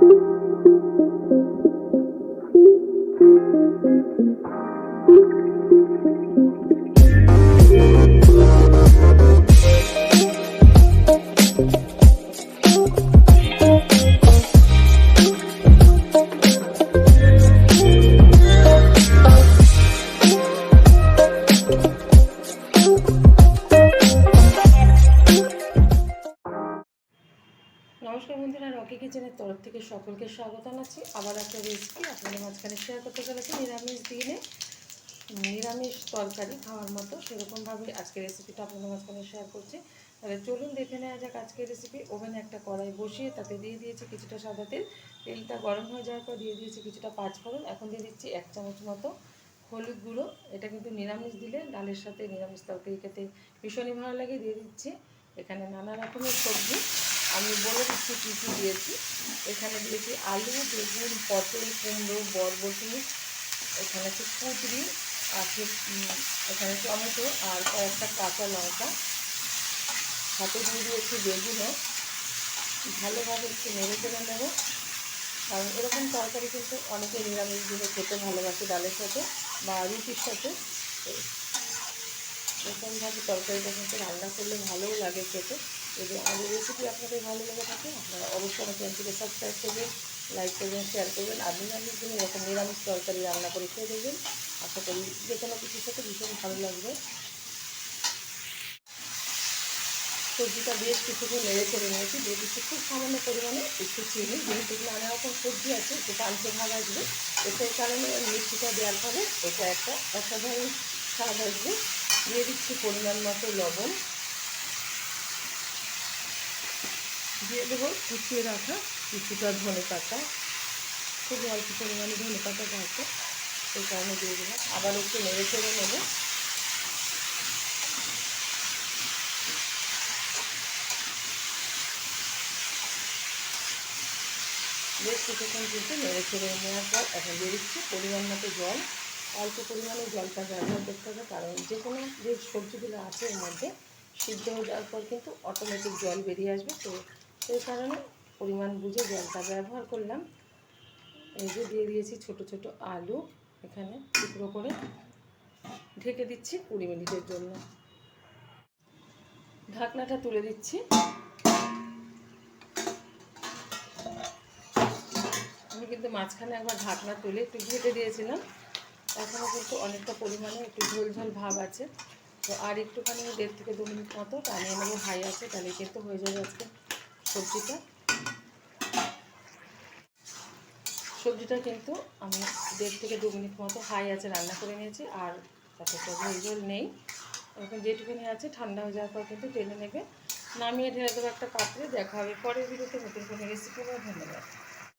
নমস্কার বন্ধুরা, রকি কিচেনের তরফ থেকে সকলকে স্বাগত জানাচ্ছি। আবার একটা রেসিপি আপনাদের মাঝখানে শেয়ার করতে চলেছি। নিরামিষ দিনে নিরামিষ তরকারি খাওয়ার মতো সেরকমভাবে আজকে রেসিপিটা আপনাদের মাঝখানে শেয়ার করছি। তাহলে চলুন দেখে নেওয়া যাক আজকের রেসিপি। ওভেনে একটা কড়াই বসিয়ে তাতে দিয়ে দিয়েছি কিছুটা সাদা তেল। তেলটা গরম হয়ে যাওয়ার পর দিয়ে দিয়েছি কিছুটা পাঁচফোড়ন। এখন দিয়ে দিচ্ছি 1 চামচ মতো হলুদ গুঁড়ো। এটা কিন্তু নিরামিষ দিলে ডালের সাথে নিরামিষ তরকারি খেতে ভীষণই ভালো লাগে। দিয়ে দিচ্ছি এখানে নানা রকমের সবজি, আমি বলে দিচ্ছি কী কী দিয়েছি। এখানে দিয়েছি আলু, বেগুন, পটল, কুমড়ো, বরবটি, এখানে আছে কুঁদরি আছে, এখানে টমেটো আর কয়েকটা কাঁচা লঙ্কা, সাথে দিয়ে দিয়েছি বেগুনও। ভালোভাবে একটু নেড়ে চেড়ে নেবো, কারণ এরকম তরকারি কিন্তু অনেকে নিরামিষ দিনে খেতে ভালোবাসে ডালের সাথে বা রুটির সাথে। এরকমভাবে তরকারিটা কিন্তু রান্না করলে ভালোও লাগে খেতে। যদি আমাদের রেসিপি আপনাদের ভালো লেগে থাকে আপনারা অবশ্যই আমার চ্যানেলটিকে সাবস্ক্রাইব করবেন, লাইক করবেন, শেয়ার করবেন। আর নিরামিষ দিনে এরকম নিরামিষ তরকারি রান্না করে খেয়ে দেবেন। আশা করি যে কোনো কিছুর সাথে ভীষণ ভালো লাগবে। সবজিটা বেশ কিছুক্ষণ নেড়ে চেড়ে নিয়েছি। দিয়ে দিচ্ছি খুব সামান্য পরিমাণে একটু চিনি, যেহেতু নানা রকম সবজি আছে একটু পাল্টে ভাগ আসবে, তো সেই কারণে মিষ্টিটা দেওয়ার ফলে এটা একটা অসাধারণ স্বাদ আসবে। দিয়ে দিচ্ছি পরিমাণ মতো লবণ, দিয়ে দেবো কুচিয়ে রাখা কিছুটা ধনে পাতা, খুবই অল্প পরিমাণে ধনে পাতাটা আছে সেই কারণে দিয়ে দেবো। আবার একটু নেড়ে চেড়ে নেবো। বেশ কিছুক্ষণ কিন্তু নেড়ে চেড়ে নেওয়ার পর এখন দিয়ে দিচ্ছি পরিমাণ মতো জল। অল্প পরিমাণে জলটা ব্যবহার করতে হবে, কারণ যে কোনো যে সবজিগুলো আছে এর মধ্যে সিদ্ধ হয়ে যাওয়ার পর কিন্তু অটোমেটিক জল বেরিয়ে আসবে, তো সেই কারণে পরিমাণ বুঝে জলটা ব্যবহার করলাম। এই যে দিয়ে দিয়েছি ছোট ছোট আলু, এখানে টুকরো করে ঢেকে দিচ্ছি 20 মিনিটের জন্য। ঢাকনাটা তুলে দিচ্ছি। আমি কিন্তু মাঝখানে একবার ঢাকনা তুলে একটু ঢেকে দিয়েছিলাম, এখনও কিন্তু অনেকটা পরিমাণে একটু ঝোল ঝোল ভাব আছে। তো আর একটুখানি 1.5 থেকে 2 মিনিট মতো টানিয়ে নেবো, হাই আছে, তাহলে কিন্তু হয়ে যাবে আজকে সবজিটা। সবজিটা কিন্তু আমি 1.5 থেকে 2 মিনিট মতো হাই আছে রান্না করে নিয়েছি, আর তাতে তো ঝোল ঝোল নেই। এখন যেটুকুনি আছে ঠান্ডা হয়ে যাওয়ার পর কিন্তু টেনে নেবে, নামিয়ে ঢেলে দেবো একটা পাত্রে। দেখা হবে পরের ভিডিওতে নতুন কোনো রেসিপি। ধন্যবাদ।